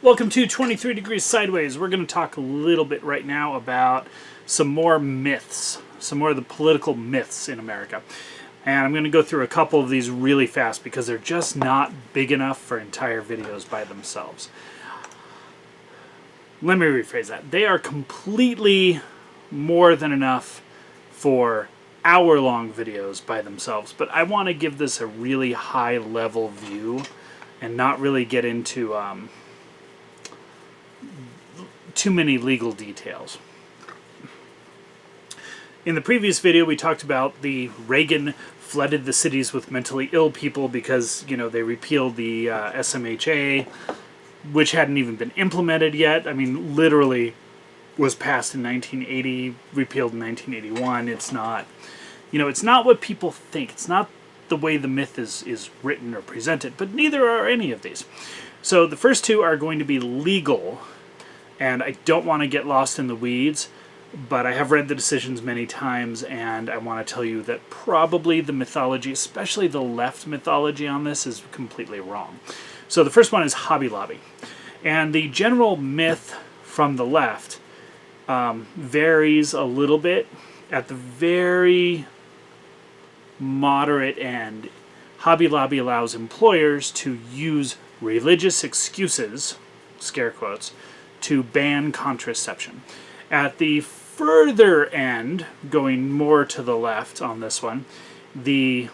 Welcome to 23 Degrees Sideways. We're going to talk a little bit right now about some more myths, some more of the political myths in America. And I'm going to go through a couple of these really fast because they're just not big enough for entire videos by themselves. Let me rephrase that. They are completely more than enough for hour-long videos by themselves, but I want to give this a really high-level view and not really get into too many legal details. In the previous video, we talked about the Reagan flooded the cities with mentally ill people because, they repealed the SMHA, which hadn't even been implemented yet. I mean, literally was passed in 1980, repealed in 1981. It's not, it's not what people think. It's not the way the myth is written or presented, but neither are any of these. So the first two are going to be legal, and I don't want to get lost in the weeds, but I have read the decisions many times, and I want to tell you that probably the mythology, especially the left mythology on this, is completely wrong. So the first one is Hobby Lobby. And the general myth from the left varies a little bit. At the very moderate end, Hobby Lobby allows employers to use religious excuses, scare quotes, to ban contraception. At the further end, going more to the left on this one, the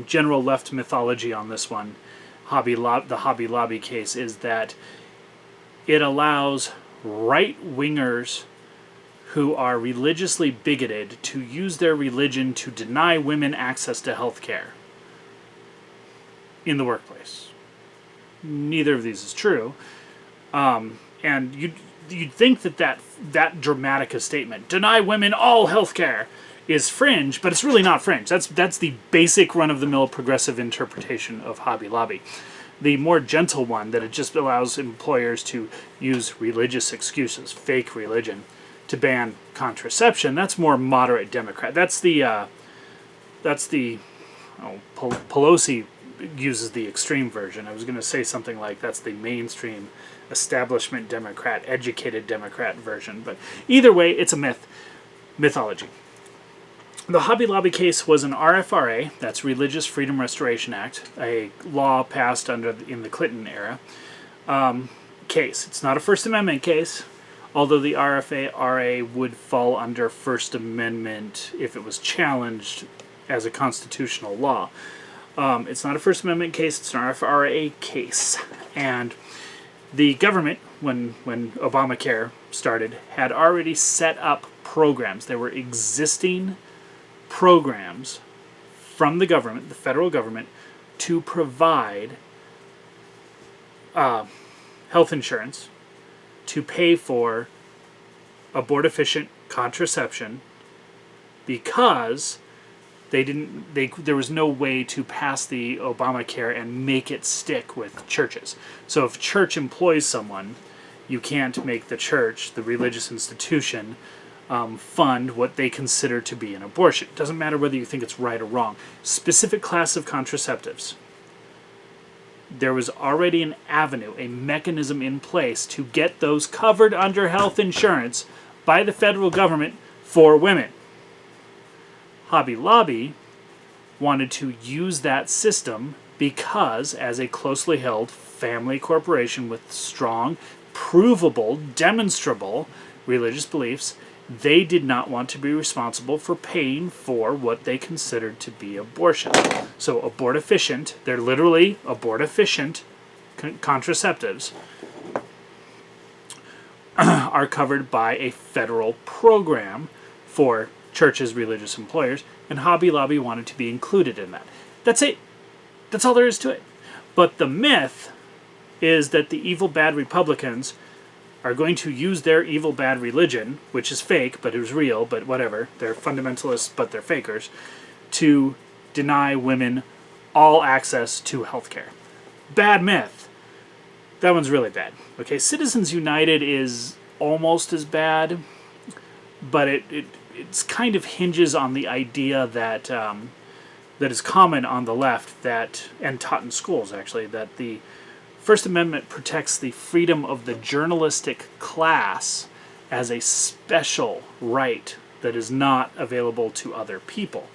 general left mythology on this one, the Hobby Lobby case, is that it allows right-wingers who are religiously bigoted to use their religion to deny women access to health care in the workplace. Neither of these is true. And you'd think that dramatic a statement, deny women all health care, is fringe, but it's really not fringe. That's the basic run-of-the-mill progressive interpretation of Hobby Lobby. The more gentle one, that it just allows employers to use religious excuses, fake religion, to ban contraception, that's more moderate Democrat. Pelosi uses the extreme version. I was going to say something like that's the mainstream establishment Democrat, educated Democrat version. But either way, it's a mythology. The Hobby Lobby case was an RFRA, that's Religious Freedom Restoration Act, a law passed in the Clinton era, case. It's not a First Amendment case, although the RFRA would fall under First Amendment if it was challenged as a constitutional law. It's not a First Amendment case, it's an RFRA case. And the government, when Obamacare started, had already set up programs. There were existing programs from the government, the federal government, to provide health insurance to pay for abortifacient contraception because there was no way to pass the Obamacare and make it stick with churches. So if church employs someone, you can't make the church, the religious institution, fund what they consider to be an abortion. It doesn't matter whether you think it's right or wrong. Specific class of contraceptives. There was already an avenue, a mechanism in place to get those covered under health insurance by the federal government for women. Hobby Lobby wanted to use that system because, as a closely held family corporation with strong, provable, demonstrable religious beliefs, they did not want to be responsible for paying for what they considered to be abortion. So abortifacient, they're literally abortifacient contraceptives, are covered by a federal program for churches, religious employers, and Hobby Lobby wanted to be included in that. That's it. That's all there is to it. But the myth is that the evil, bad Republicans are going to use their evil, bad religion, which is fake, but it was real, but whatever, they're fundamentalists, but they're fakers, to deny women all access to health care. Bad myth. That one's really bad. Okay, Citizens United is almost as bad, but it's kind of hinges on the idea that that is common on the left, and taught in schools actually, that the First Amendment protects the freedom of the journalistic class as a special right that is not available to other people,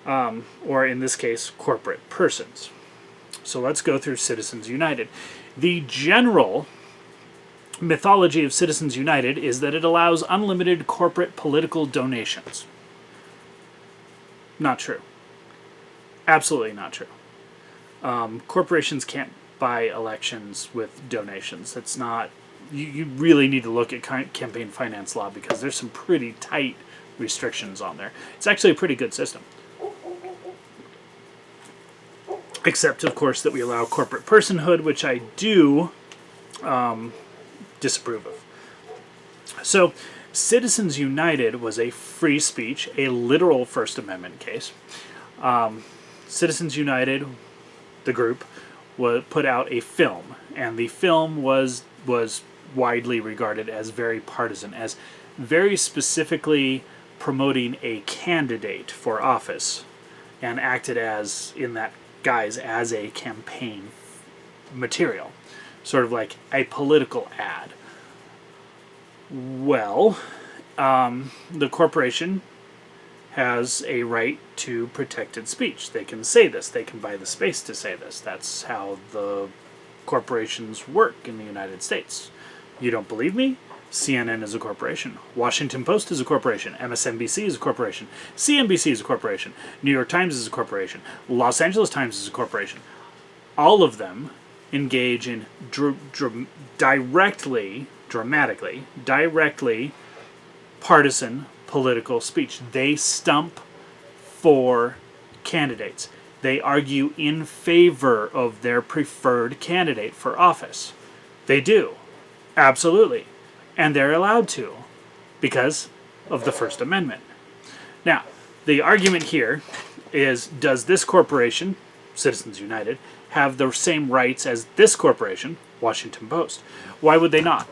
or in this case, corporate persons. So let's go through Citizens United. The general mythology of Citizens United is that it allows unlimited corporate political donations. Not true. Absolutely not true. Corporations can't buy elections with donations. That's not... You really need to look at campaign finance law because there's some pretty tight restrictions on there. It's actually a pretty good system. Except, of course, that we allow corporate personhood, which I do disapprove of. So, Citizens United was a free speech, a literal First Amendment case. Citizens United, the group, put out a film, and the film was widely regarded as very partisan, as very specifically promoting a candidate for office, and acted as, in that guise, as a campaign material, sort of like a political ad. Well, the corporation has a right to protected speech. They can say this. They can buy the space to say this. That's how the corporations work in the United States. You don't believe me? CNN is a corporation. Washington Post is a corporation. MSNBC is a corporation. CNBC is a corporation. New York Times is a corporation. Los Angeles Times is a corporation. All of them engage in dramatically partisan political speech. They stump for candidates. They argue in favor of their preferred candidate for office. They do. Absolutely. And they're allowed to because of the First Amendment. Now, the argument here is, does this corporation, Citizens United, have the same rights as this corporation, Washington Post? Why would they not?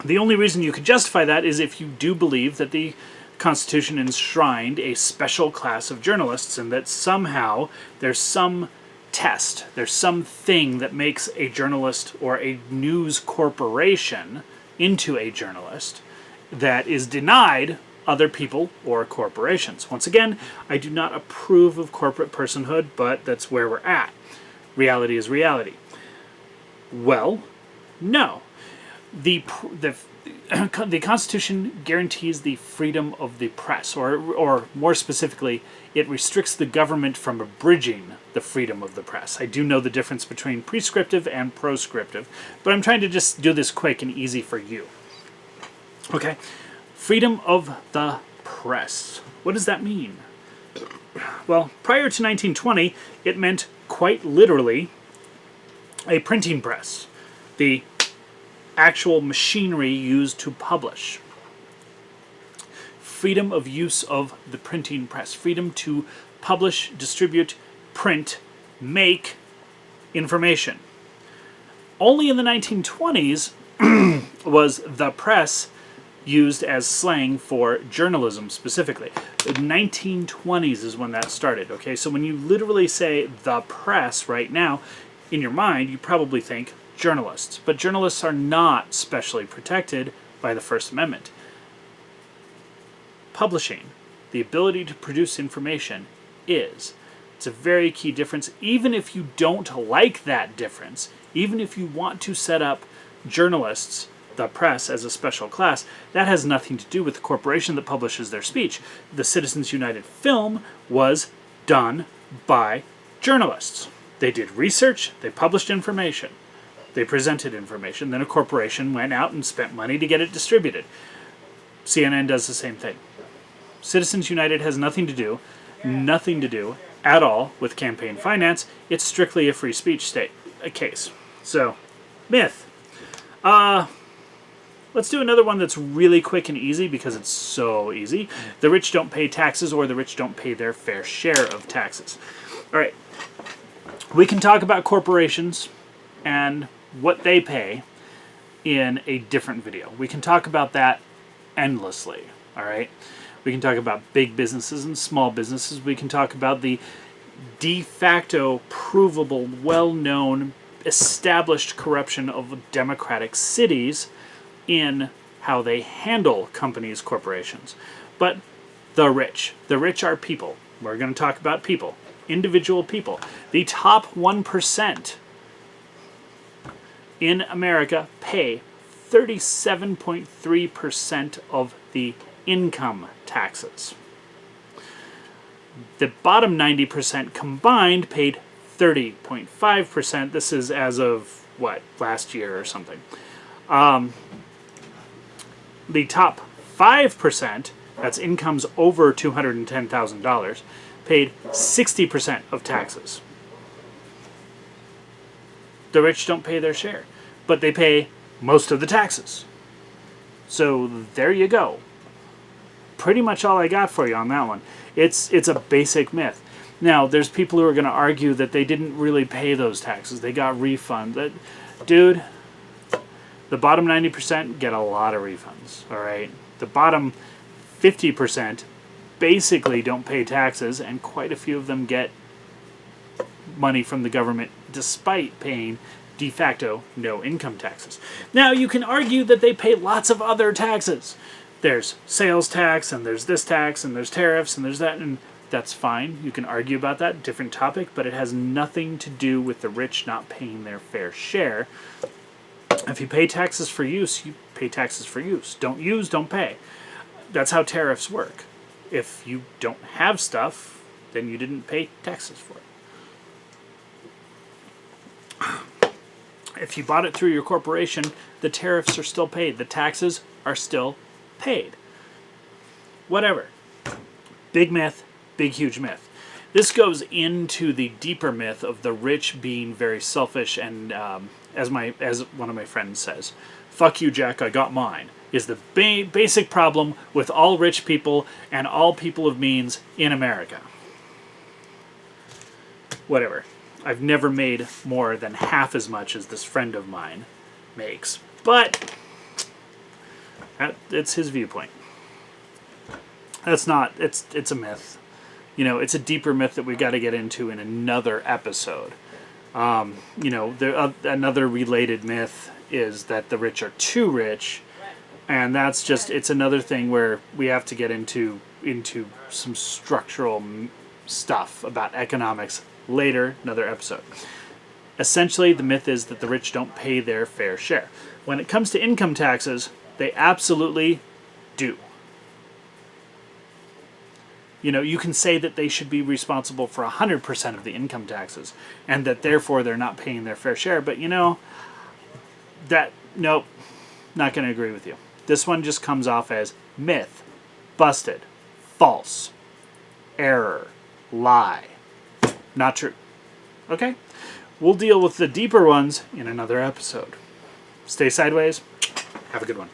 The only reason you could justify that is if you do believe that the Constitution enshrined a special class of journalists and that somehow there's some test, there's something that makes a journalist or a news corporation into a journalist that is denied other people or corporations. Once again, I do not approve of corporate personhood, but that's where we're at. Reality is reality. Well, no. The Constitution guarantees the freedom of the press, or more specifically, it restricts the government from abridging the freedom of the press. I do know the difference between prescriptive and proscriptive, but I'm trying to just do this quick and easy for you. Okay, freedom of the press. What does that mean? Well, prior to 1920, it meant quite literally a printing press. The actual machinery used to publish. Freedom of use of the printing press. Freedom to publish, distribute, print, make information. Only in the 1920s was the press used as slang for journalism specifically. The 1920s is when that started, okay? So when you literally say the press right now, in your mind, you probably think journalists. But journalists are not specially protected by the First Amendment. Publishing, the ability to produce information, is. It's a very key difference. Even if you don't like that difference, even if you want to set up journalists, the press, as a special class, that has nothing to do with the corporation that publishes their speech. The Citizens United film was done by journalists. They did research, they published information. They presented information, then a corporation went out and spent money to get it distributed. CNN does the same thing. Citizens United has nothing to do at all with campaign finance. It's strictly a free speech case. So, myth. Let's do another one that's really quick and easy because it's so easy. The rich don't pay taxes, or the rich don't pay their fair share of taxes. All right. We can talk about corporations and what they pay in a different video. We can talk about that endlessly, all right? We can talk about big businesses and small businesses. We can talk about the de facto, provable, well-known established corruption of democratic cities in how they handle companies, corporations. But the rich are people. We're going to talk about people, individual people. The top 1% in America pay 37.3% of the income taxes. The bottom 90% combined paid 30.5%. This is as of, last year or something. The top 5%, that's incomes over $210,000, paid 60% of taxes. The rich don't pay their share, but they pay most of the taxes. So there you go. Pretty much all I got for you on that one. It's a basic myth. Now, there's people who are going to argue that they didn't really pay those taxes. They got refunds. Dude, the bottom 90% get a lot of refunds, all right? The bottom 50% basically don't pay taxes, and quite a few of them get money from the government despite paying de facto no income taxes. Now, you can argue that they pay lots of other taxes. There's sales tax, and there's this tax, and there's tariffs, and there's that, and that's fine. You can argue about that, different topic, but it has nothing to do with the rich not paying their fair share. If you pay taxes for use, you pay taxes for use. Don't use, don't pay. That's how tariffs work. If you don't have stuff, then you didn't pay taxes for it. If you bought it through your corporation, the tariffs are still paid. The taxes are still paid. Whatever. Big myth, big huge myth. This goes into the deeper myth of the rich being very selfish and, as one of my friends says, "Fuck you, Jack, I got mine," is the basic problem with all rich people and all people of means in America. Whatever. I've never made more than half as much as this friend of mine makes. But it's his viewpoint. That's not, it's a myth. You know, it's a deeper myth that we've got to get into in another episode. Another related myth is that the rich are too rich, and that's just, it's another thing where we have to get into some structural stuff about economics later, another episode. Essentially, the myth is that the rich don't pay their fair share. When it comes to income taxes, they absolutely do. You know, you can say that they should be responsible for 100% of the income taxes, and that therefore they're not paying their fair share, but nope, not going to agree with you. This one just comes off as myth, busted, false, error, lie. Not true. Okay? We'll deal with the deeper ones in another episode. Stay sideways. Have a good one.